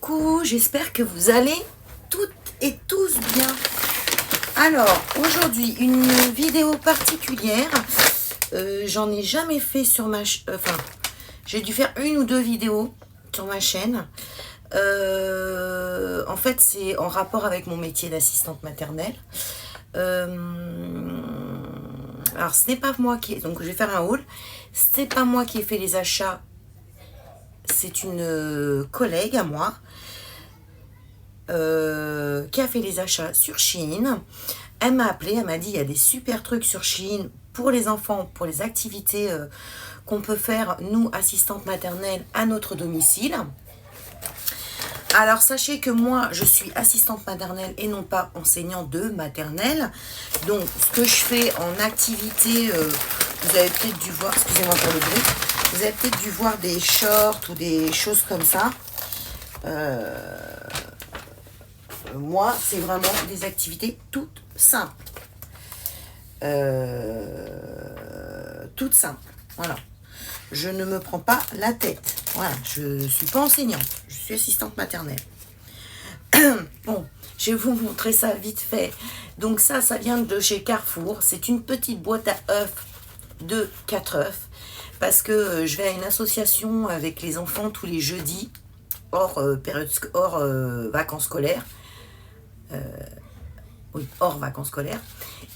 Coucou, j'espère que vous allez toutes et tous bien. Alors, aujourd'hui, une vidéo particulière. J'en ai jamais fait sur ma chaîne. Enfin, j'ai dû faire une ou deux vidéos sur ma chaîne. En fait, c'est en rapport avec mon métier d'assistante maternelle. Alors, ce n'est pas moi qui... Donc, je vais faire un haul. Ce n'est pas moi qui ai fait les achats. C'est une collègue à moi qui a fait les achats sur Shein. Elle m'a appelé, elle m'a dit il y a des super trucs sur Shein pour les enfants, pour les activités qu'on peut faire, nous, assistantes maternelles, à notre domicile. Alors, sachez que moi, je suis assistante maternelle et non pas enseignante de maternelle. Donc, ce que je fais en activité, vous avez peut-être dû voir, excusez-moi pour le bruit, vous avez peut-être dû voir des shorts ou des choses comme ça. Moi, c'est vraiment des activités toutes simples. Toutes simples. Voilà. Je ne me prends pas la tête. Voilà. Je ne suis pas enseignante. Je suis assistante maternelle. Bon, je vais vous montrer ça vite fait. Donc ça vient de chez Carrefour. C'est une petite boîte à œufs de 4 œufs. Parce que je vais à une association avec les enfants tous les jeudis, hors vacances scolaires. Oui, hors vacances scolaires.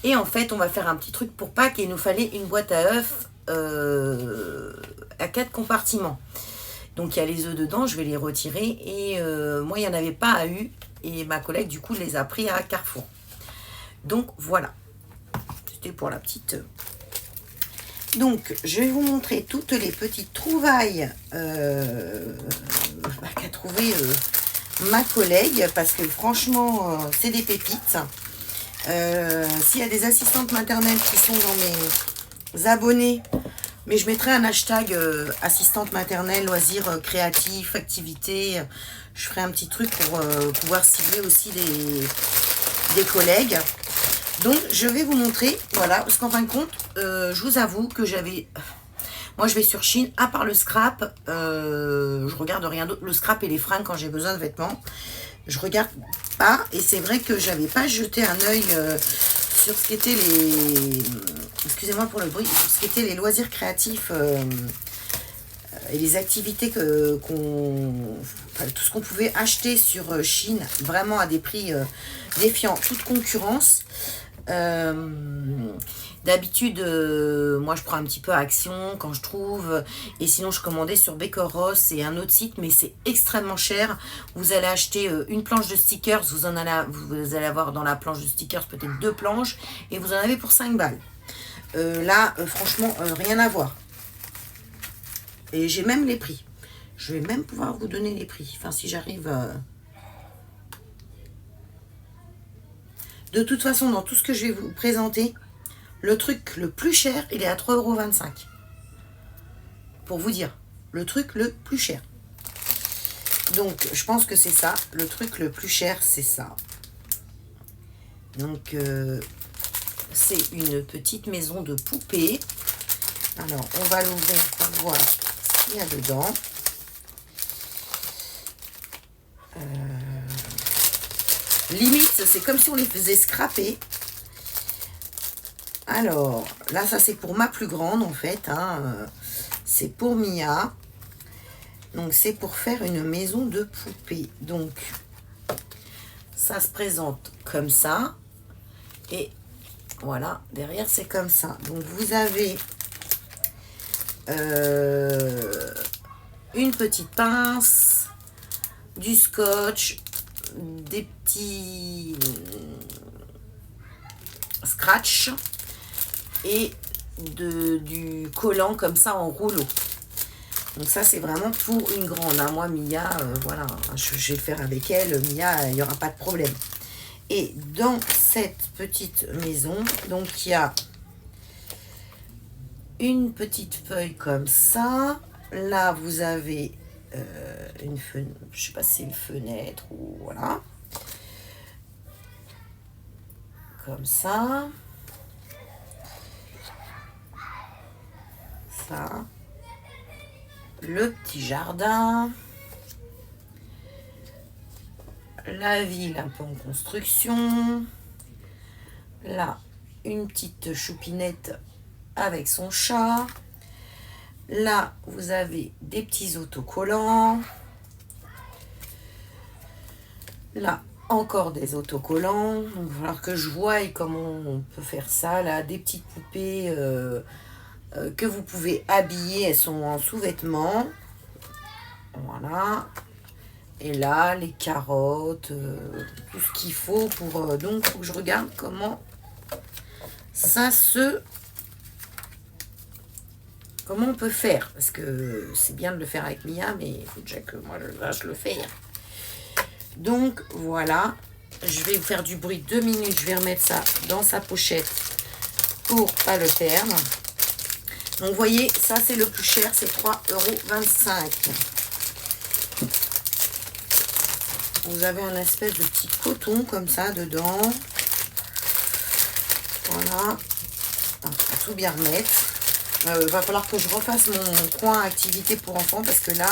Et en fait, on va faire un petit truc pour Pâques et il nous fallait une boîte à œufs à 4 compartiments. Donc, il y a les œufs dedans, je vais les retirer. Et moi, il n'y en avait pas à eu. Et ma collègue, du coup, les a pris à Carrefour. Donc, voilà. C'était pour la petite... Donc, je vais vous montrer toutes les petites trouvailles qu'a trouvé ma collègue. Parce que franchement, c'est des pépites. S'il y a des assistantes maternelles qui sont dans mes abonnés, mais je mettrai un hashtag assistante maternelle, loisirs créatifs, activités. Je ferai un petit truc pour pouvoir cibler aussi des collègues. Donc, je vais vous montrer, voilà, parce qu'en fin de compte, je vous avoue que j'avais... Moi, je vais sur Shein, à part le scrap, je regarde rien d'autre. Le scrap et les fringues quand j'ai besoin de vêtements. Je regarde pas, et c'est vrai que j'avais pas jeté un œil sur ce qu'étaient les... Excusez-moi pour le bruit. Sur ce qu'étaient les loisirs créatifs et les activités enfin, tout ce qu'on pouvait acheter sur Shein, vraiment à des prix défiant toute concurrence. D'habitude, moi je prends un petit peu Action quand je trouve, et sinon je commandais sur Becoros et un autre site, mais c'est extrêmement cher. Vous allez acheter une planche de stickers, vous allez avoir dans la planche de stickers peut-être 2 planches, et vous en avez pour 5 balles. Là, franchement, rien à voir. Et j'ai même les prix. Je vais même pouvoir vous donner les prix, enfin si j'arrive... De toute façon, dans tout ce que je vais vous présenter, le truc le plus cher, il est à 3,25 €. Pour vous dire, le truc le plus cher. Donc, je pense que c'est ça. Le truc le plus cher, c'est ça. Donc, c'est une petite maison de poupées. Alors, on va l'ouvrir pour voir ce qu'il y a dedans. Limite, c'est comme si on les faisait scraper. Alors, là, ça, c'est pour ma plus grande, en fait. Hein. C'est pour Mia. Donc, c'est pour faire une maison de poupée. Donc, ça se présente comme ça. Et voilà, derrière, c'est comme ça. Donc, vous avez une petite pince, du scotch, des petits scratch et du collant comme ça en rouleau. Donc ça, c'est vraiment pour une grande. Hein. Moi, Mia, voilà, je vais le faire avec elle. Mia, il n'y aura pas de problème. Et dans cette petite maison, donc il y a une petite feuille comme ça. Là, vous avez une fenêtre, je sais pas si c'est une fenêtre ou voilà. Comme ça. Ça. Le petit jardin. la ville un peu en construction. Là, une petite choupinette avec son chat. Là, vous avez des petits autocollants. Là, encore des autocollants. Donc, il va falloir que je voie comment on peut faire ça. Là, des petites poupées que vous pouvez habiller. Elles sont en sous-vêtements. Voilà. Et là, les carottes, tout ce qu'il faut pour... donc, il faut que je regarde comment ça se... Comment on peut faire. Parce que c'est bien de le faire avec Mia, mais il faut déjà que moi, je le fais. Donc, voilà. Je vais vous faire du bruit 2 minutes. Je vais remettre ça dans sa pochette pour pas le perdre. Donc, vous voyez, ça, c'est le plus cher. C'est 3,25 €. Vous avez un espèce de petit coton comme ça dedans. Voilà. Il faut tout bien remettre. Va falloir que je refasse mon coin activité pour enfants parce que là,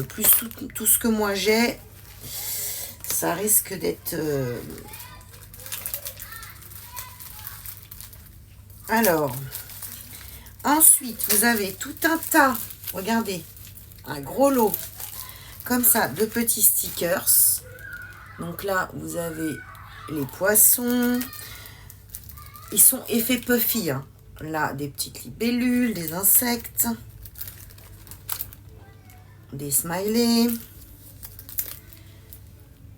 plus tout ce que moi j'ai, ça risque d'être... Alors, ensuite, vous avez tout un tas, regardez, un gros lot, comme ça, de petits stickers. Donc là, vous avez les poissons. Ils sont effets puffy, hein. Là, des petites libellules, des insectes, des smileys,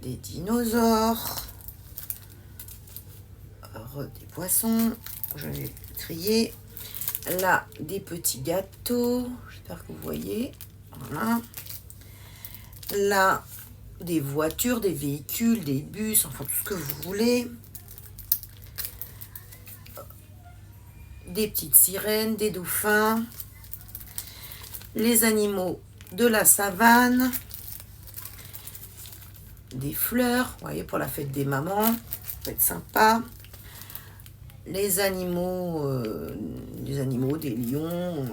des dinosaures, des poissons, je vais trier. Là, des petits gâteaux, j'espère que vous voyez. Voilà. Là, des voitures, des véhicules, des bus, enfin tout ce que vous voulez. Des petites sirènes, des dauphins, les animaux de la savane, des fleurs, vous voyez, pour la fête des mamans, ça peut être sympa. Les animaux, des lions,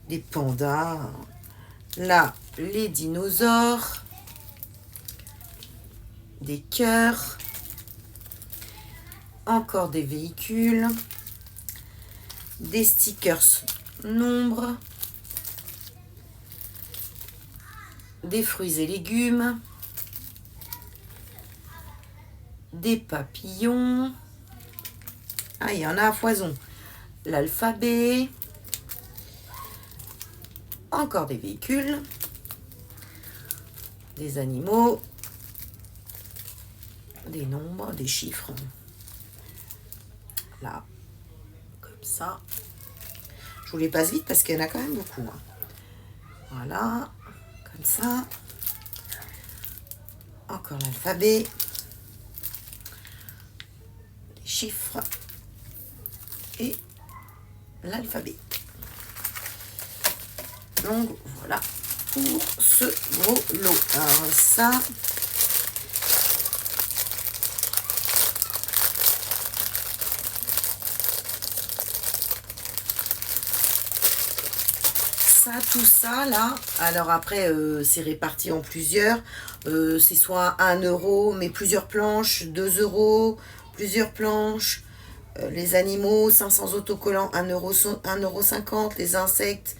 des pandas. Là, les dinosaures, des cœurs, encore des véhicules, des stickers nombre, des fruits et légumes, des papillons. Ah, il y en a à foison. L'alphabet, encore des véhicules, des animaux, des nombres, des chiffres. Là, comme ça. Je vous les passe vite parce qu'il y en a quand même beaucoup, hein. Voilà, comme ça. Encore l'alphabet, les chiffres et l'alphabet. Donc voilà pour ce gros lot. Alors ça, tout ça là. Alors après, c'est réparti en plusieurs. C'est soit 1 € mais plusieurs planches, 2 €, plusieurs planches. Les animaux, 500 autocollants, 1,50 €. Les insectes,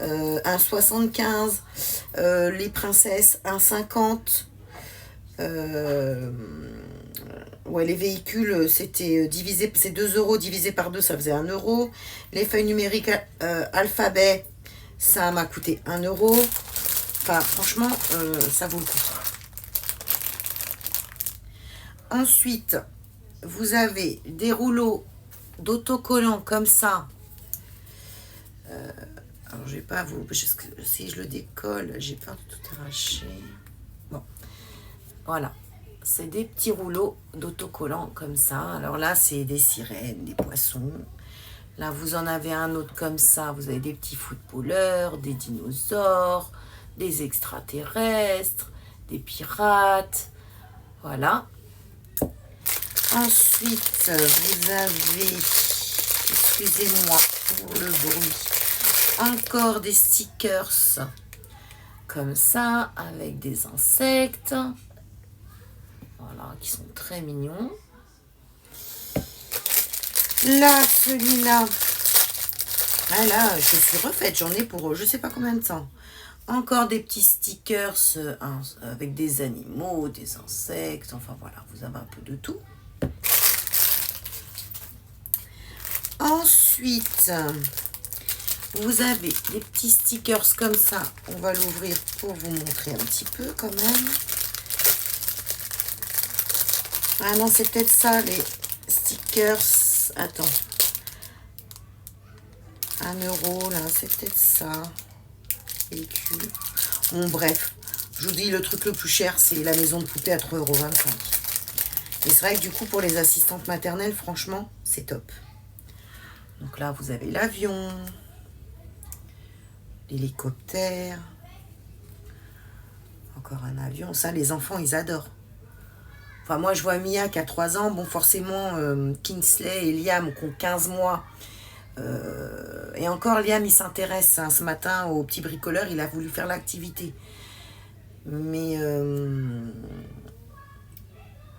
1,75 €. Les princesses, 1,50 €. Ouais, les véhicules, c'était divisé, c'est 2 € divisé par 2, ça faisait 1 €. Les feuilles numériques alphabet, ça m'a coûté 1 €. Enfin, franchement, ça vaut le coup. Ensuite, vous avez des rouleaux d'autocollants comme ça. Alors, je vais pas vous... Si je le décolle, j'ai peur de tout arracher. Bon, voilà. C'est des petits rouleaux d'autocollants comme ça. Alors là, c'est des sirènes, des poissons. Là, vous en avez un autre comme ça. Vous avez des petits footballeurs, des dinosaures, des extraterrestres, des pirates. Voilà. Ensuite, vous avez, excusez-moi pour le bruit, encore des stickers comme ça, avec des insectes. Voilà, qui sont très mignons. Là, celui-là. Ah là, je suis refaite. J'en ai pour je sais pas combien de temps. Encore des petits stickers avec des animaux, des insectes. Enfin voilà, vous avez un peu de tout. Ensuite, vous avez des petits stickers comme ça. On va l'ouvrir pour vous montrer un petit peu quand même. Ah non, c'est peut-être ça, les stickers. Attends. 1 euro, là, c'est peut-être ça. Véhicule. Bon, bref. Je vous dis, le truc le plus cher, c'est la maison de poupée à 3,25 €. Et c'est vrai que du coup, pour les assistantes maternelles, franchement, c'est top. Donc là, vous avez l'avion, l'hélicoptère, encore un avion. Ça, les enfants, ils adorent. Enfin, moi, je vois Mia qui a 3 ans. Bon, forcément, Kingsley et Liam qui ont 15 mois. Et encore, Liam, il s'intéresse. Hein, ce matin, au petit bricoleur, il a voulu faire l'activité. Mais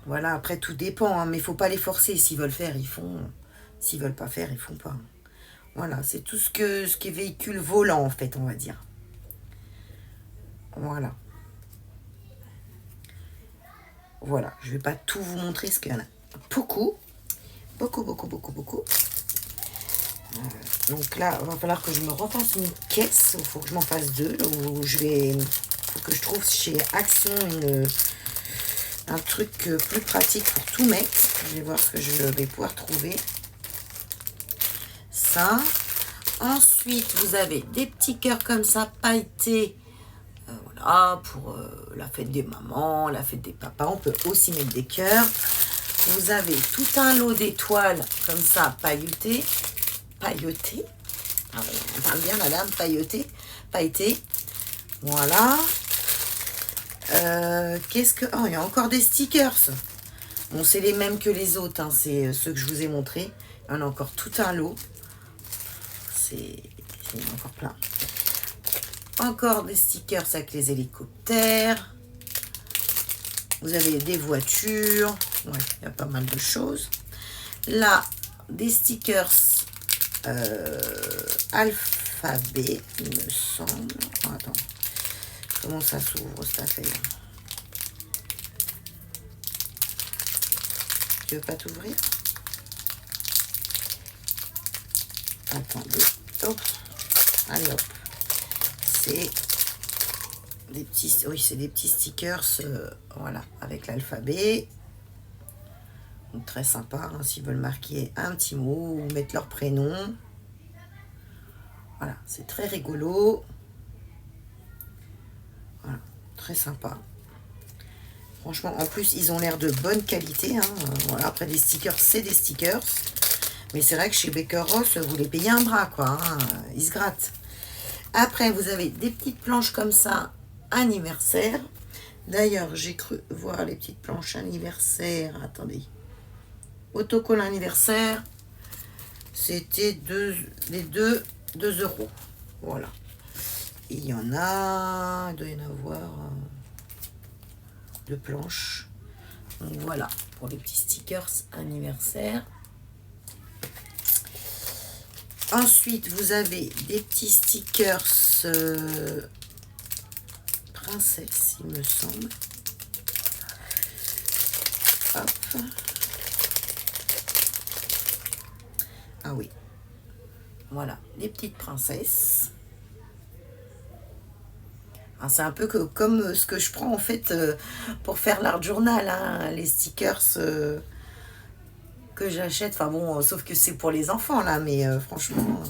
voilà, après, tout dépend. Hein, mais il ne faut pas les forcer. S'ils veulent faire, ils font. S'ils veulent pas faire, ils font pas. Voilà, c'est tout ce qui est véhicule volant, en fait, on va dire. Voilà. Voilà, je vais pas tout vous montrer, parce qu'il y en a beaucoup. Beaucoup. Donc là, il va falloir que je me refasse une caisse. Il faut que je m'en fasse 2. Il faut que je trouve chez Action un truc plus pratique pour tout mettre. Je vais voir ce que je vais pouvoir trouver. Ça. Ensuite, vous avez des petits cœurs comme ça, pailletés. Voilà, pour la fête des mamans, la fête des papas. On peut aussi mettre des cœurs. Vous avez tout un lot d'étoiles comme ça, pailletées. Pailletées. Ah, on parle bien, madame, pailletées. Pailletées. Voilà. Qu'est-ce que... Oh, il y a encore des stickers. Bon, c'est les mêmes que les autres. Hein. C'est ceux que je vous ai montrés. Il y en a encore tout un lot. C'est encore plein. Encore des stickers avec les hélicoptères. Vous avez des voitures. Ouais, il y a pas mal de choses. Là, des stickers alphabet, il me semble. Oh, attends. Comment ça s'ouvre cette affaire? Tu veux pas t'ouvrir? Attendez. Hop. Allez hop. C'est des petits, oui, c'est des petits stickers, voilà, avec l'alphabet. Donc très sympa, hein, s'ils veulent marquer un petit mot ou mettre leur prénom. Voilà, c'est très rigolo. Voilà, très sympa. Franchement, en plus, ils ont l'air de bonne qualité. Hein. Voilà, après, des stickers, c'est des stickers. Mais c'est vrai que chez Baker Ross, vous les payez un bras, quoi. Hein. Ils se grattent. Après, vous avez des petites planches comme ça, anniversaire. D'ailleurs, j'ai cru voir les petites planches anniversaire. Attendez. Autocollant anniversaire. C'était les deux 2 €. Voilà. Il y en a. Il doit y en avoir 2 planches. Donc voilà, pour les petits stickers anniversaire. Ensuite, vous avez des petits stickers princesse, il me semble. Hop. Ah oui. Voilà, des petites princesses. C'est un peu comme ce que je prends en fait pour faire l'art journal, hein, les stickers que j'achète. Enfin bon, sauf que c'est pour les enfants là, mais franchement,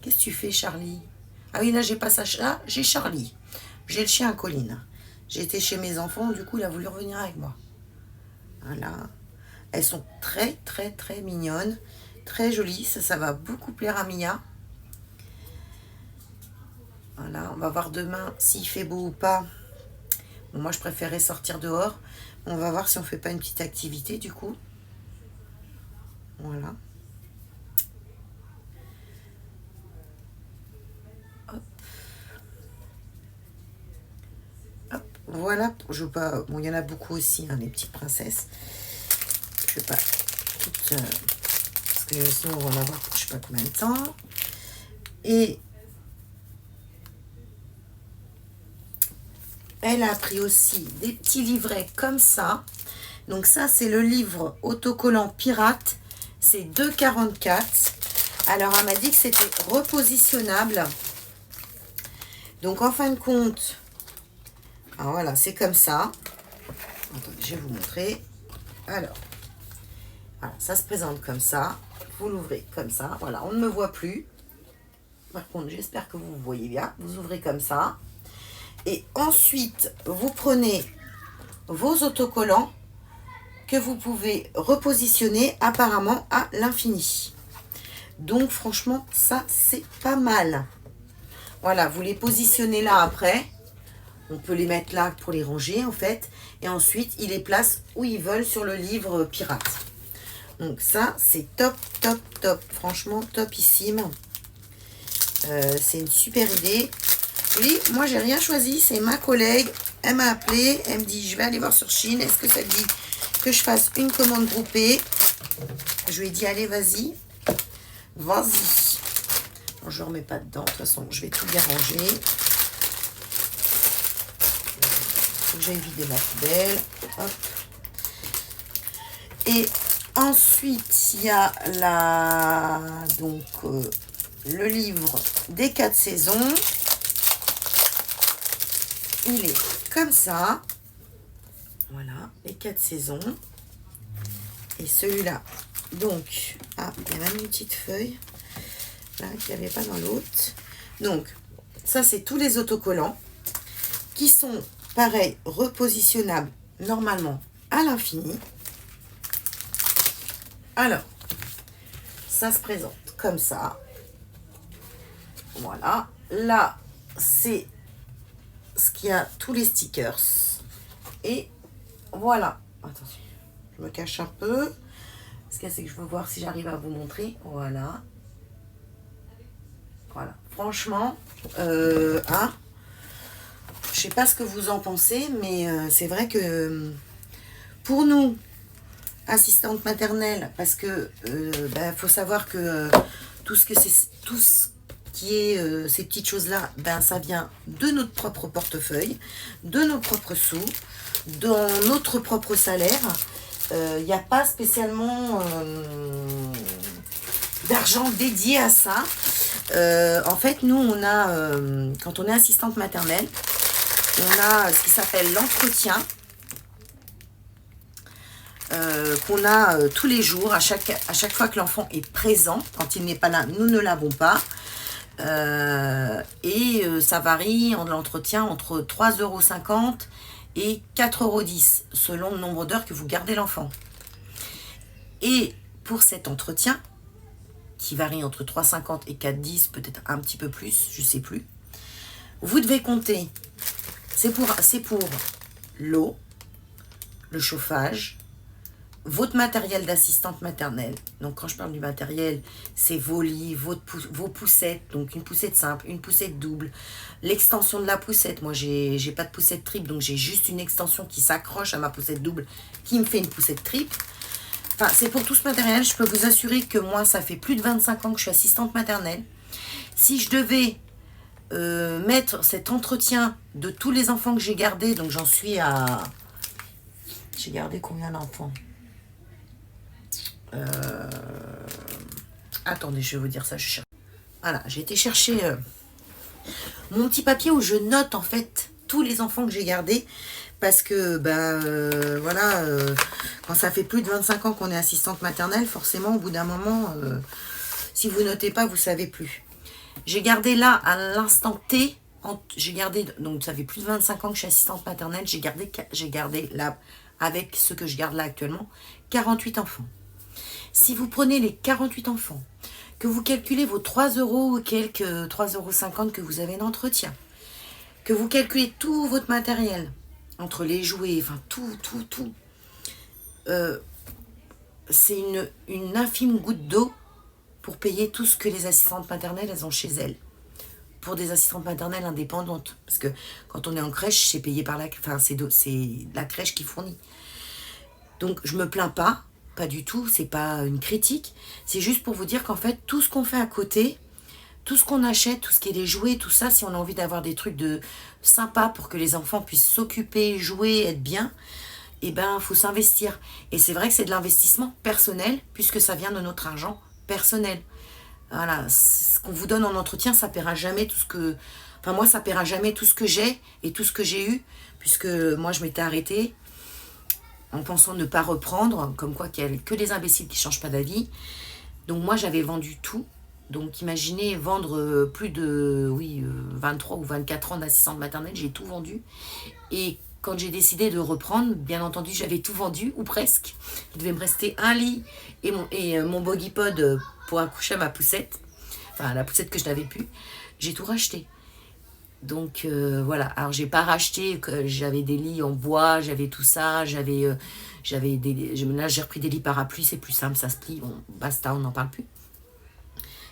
qu'est-ce que tu fais, Charlie? Ah oui, là j'ai pas ça, là j'ai Charlie. J'ai le chien Colline. J'étais chez mes enfants, du coup il a voulu revenir avec moi. Voilà. Elles sont très mignonnes, très jolies. Ça va beaucoup plaire à Mia. Voilà, on va voir demain s'il fait beau ou pas. Bon, moi, je préférais sortir dehors. On va voir si on fait pas une petite activité, du coup. Voilà. Hop. Hop, Voilà, je veux pas. Bon, il y en a beaucoup aussi, hein, les petites princesses. Je vais pas toutes. Parce que sinon, on va en avoir pour je sais pas combien de temps. Et elle a pris aussi des petits livrets comme ça. Donc ça, c'est le livre autocollant pirate. C'est 2,44. Alors, elle m'a dit que c'était repositionnable. Donc, en fin de compte, alors voilà, c'est comme ça. Attendez, je vais vous montrer. Alors, voilà, ça se présente comme ça. Vous l'ouvrez comme ça. Voilà, on ne me voit plus. Par contre, j'espère que vous voyez bien. Vous ouvrez comme ça. Et ensuite, vous prenez vos autocollants que vous pouvez repositionner apparemment à l'infini. Donc, franchement, ça, c'est pas mal. Voilà, vous les positionnez là après. On peut les mettre là pour les ranger, en fait. Et ensuite, ils les placent où ils veulent sur le livre pirate. Donc, ça, c'est top, top, top. Franchement, topissime. C'est une super idée. Oui, moi, j'ai rien choisi. C'est ma collègue. Elle m'a appelé. Elle me dit, je vais aller voir sur Chine. Est-ce que ça te dit que je fasse une commande groupée? Je lui ai dit, allez, vas-y. Vas-y. Bon, je ne remets pas dedans. De toute façon, je vais tout bien ranger. Il faut que j'aille vider ma poubelle. Hop. Et ensuite, il y a donc, le livre des 4 saisons. Il est comme ça. Voilà, les 4 saisons. Et celui-là, donc, il y a même une petite feuille là qu'il n'y avait pas dans l'autre. Donc, ça, c'est tous les autocollants qui sont, pareil, repositionnables normalement à l'infini. Alors, ça se présente comme ça. Voilà. Là, c'est ce qu'il y a, tous les stickers. Et voilà. Attention, je me cache un peu. Ce qu'il y a, c'est que je veux voir si j'arrive à vous montrer. Voilà. Voilà. Franchement, je sais pas ce que vous en pensez, mais c'est vrai que pour nous, assistantes maternelles, parce que faut savoir que tout ce qui est ces petites choses-là, ça vient de notre propre portefeuille, de nos propres sous, dans notre propre salaire. Il n'y a pas spécialement d'argent dédié à ça. En fait, nous, on a, quand on est assistante maternelle, on a ce qui s'appelle l'entretien, qu'on a tous les jours, à chaque fois que l'enfant est présent. Quand il n'est pas là, nous ne l'avons pas. Ça varie en l'entretien entre 3,50 € et 4,10 € selon le nombre d'heures que vous gardez l'enfant. Et pour cet entretien, qui varie entre 3,50 et 4,10, peut-être un petit peu plus, je ne sais plus, vous devez compter, c'est pour l'eau, le chauffage, votre matériel d'assistante maternelle. Donc quand je parle du matériel, c'est vos lits, vos poussettes, donc une poussette simple, une poussette double, l'extension de la poussette. Moi j'ai pas de poussette triple, donc j'ai juste une extension qui s'accroche à ma poussette double qui me fait une poussette triple. Enfin, c'est pour tout ce matériel. Je peux vous assurer que moi, ça fait plus de 25 ans que je suis assistante maternelle. Si je devais mettre cet entretien de tous les enfants que j'ai gardés, donc j'en suis à... J'ai gardé combien d'enfants? Attendez, je vais vous dire ça. Voilà, j'ai été chercher mon petit papier où je note en fait tous les enfants que j'ai gardés. Parce que, voilà, quand ça fait plus de 25 ans qu'on est assistante maternelle, forcément, au bout d'un moment, si vous notez pas, vous savez plus. J'ai gardé là, à l'instant T, j'ai gardé, donc ça fait plus de 25 ans que je suis assistante maternelle, j'ai gardé là, avec ce que je garde là actuellement, 48 enfants. Si vous prenez les 48 enfants, que vous calculez vos 3 € ou quelques 3,50 € que vous avez d'entretien, que vous calculez tout votre matériel, entre les jouets, enfin tout, c'est une infime goutte d'eau pour payer tout ce que les assistantes maternelles elles ont chez elles. pour des assistantes maternelles indépendantes. Parce que quand on est en crèche, c'est payé par la... Enfin, c'est la crèche qui fournit. Donc, je me plains pas du tout, c'est pas une critique. C'est juste pour vous dire qu'en fait, tout ce qu'on fait à côté, tout ce qu'on achète, tout ce qui est les jouets, tout ça, si on a envie d'avoir des trucs de sympa pour que les enfants puissent s'occuper, jouer, être bien, eh ben, faut s'investir. Et c'est vrai que c'est de l'investissement personnel, puisque ça vient de notre argent personnel. Voilà, ce qu'on vous donne en entretien, ça paiera jamais tout ce que... Enfin, moi, ça paiera jamais tout ce que j'ai et tout ce que j'ai eu, puisque moi, je m'étais arrêtée en pensant ne pas reprendre, comme quoi qu'il n'y a que les imbéciles qui ne changent pas d'avis. Donc moi, j'avais vendu tout. Donc imaginez vendre plus de 23 ou 24 ans d'assistante maternelle, j'ai tout vendu. Et quand j'ai décidé de reprendre, bien entendu, j'avais tout vendu, ou presque. Il devait me rester un lit et mon buggy pod pour accoucher à ma poussette. Enfin, la poussette que je n'avais plus. J'ai tout racheté. Donc voilà, alors j'ai pas racheté, j'avais des lits en bois, j'avais tout ça, là j'ai repris des lits parapluies, c'est plus simple, ça se plie, bon, basta, on n'en parle plus.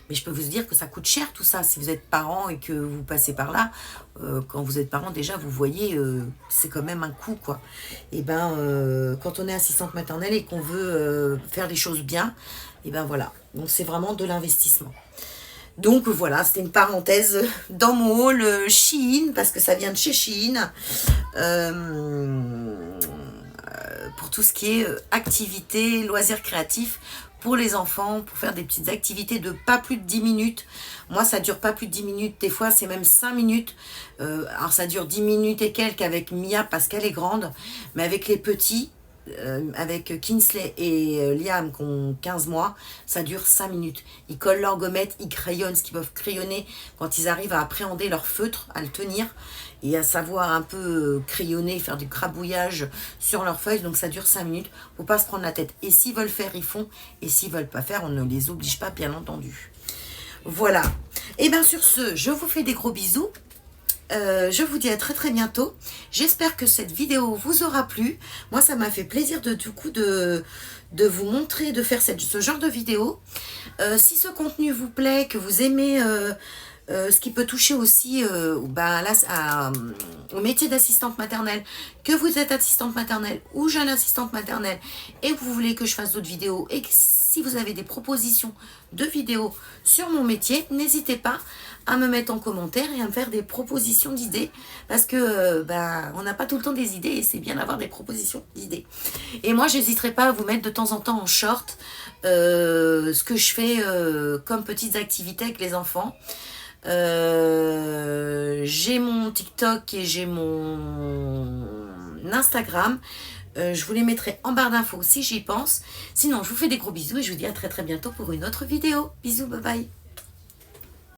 Mais je peux vous dire que ça coûte cher tout ça, si vous êtes parent et que vous passez par là, quand vous êtes parent déjà, vous voyez, c'est quand même un coût quoi. Et ben, quand on est assistante maternelle et qu'on veut faire les choses bien, et ben voilà, donc c'est vraiment de l'investissement. Donc voilà, c'était une parenthèse dans mon haul Shein, parce que ça vient de chez Shein, pour tout ce qui est activités, loisirs créatifs pour les enfants, pour faire des petites activités de pas plus de 10 minutes. Moi, ça dure pas plus de 10 minutes, des fois c'est même 5 minutes. Alors ça dure 10 minutes et quelques avec Mia parce qu'elle est grande, mais avec les petits, avec Kinsley et Liam qui ont 15 mois, ça dure 5 minutes. Ils collent leurs gommettes, ils crayonnent ce qu'ils peuvent crayonner quand ils arrivent à appréhender leur feutre, à le tenir et à savoir un peu crayonner, faire du crabouillage sur leurs feuilles. Donc ça dure 5 minutes, faut pas se prendre la tête. Et s'ils veulent faire, ils font, et s'ils veulent pas faire, on ne les oblige pas, bien entendu. Voilà. Et bien sur ce, je vous fais des gros bisous. Je vous dis à très très bientôt. J'espère que cette vidéo vous aura plu. Moi, ça m'a fait plaisir de vous montrer, de faire ce genre de vidéo. Si ce contenu vous plaît, que vous aimez ce qui peut toucher aussi au métier d'assistante maternelle, que vous êtes assistante maternelle ou jeune assistante maternelle et que vous voulez que je fasse d'autres vidéos et que si vous avez des propositions de vidéos sur mon métier, n'hésitez pas à me mettre en commentaire et à me faire des propositions d'idées parce que on n'a pas tout le temps des idées et c'est bien d'avoir des propositions d'idées. Et moi, j'hésiterai pas à vous mettre de temps en temps en short ce que je fais comme petites activités avec les enfants. J'ai mon TikTok et j'ai mon Instagram. Je vous les mettrai en barre d'infos si j'y pense. Sinon, je vous fais des gros bisous et je vous dis à très très bientôt pour une autre vidéo. Bisous, bye bye.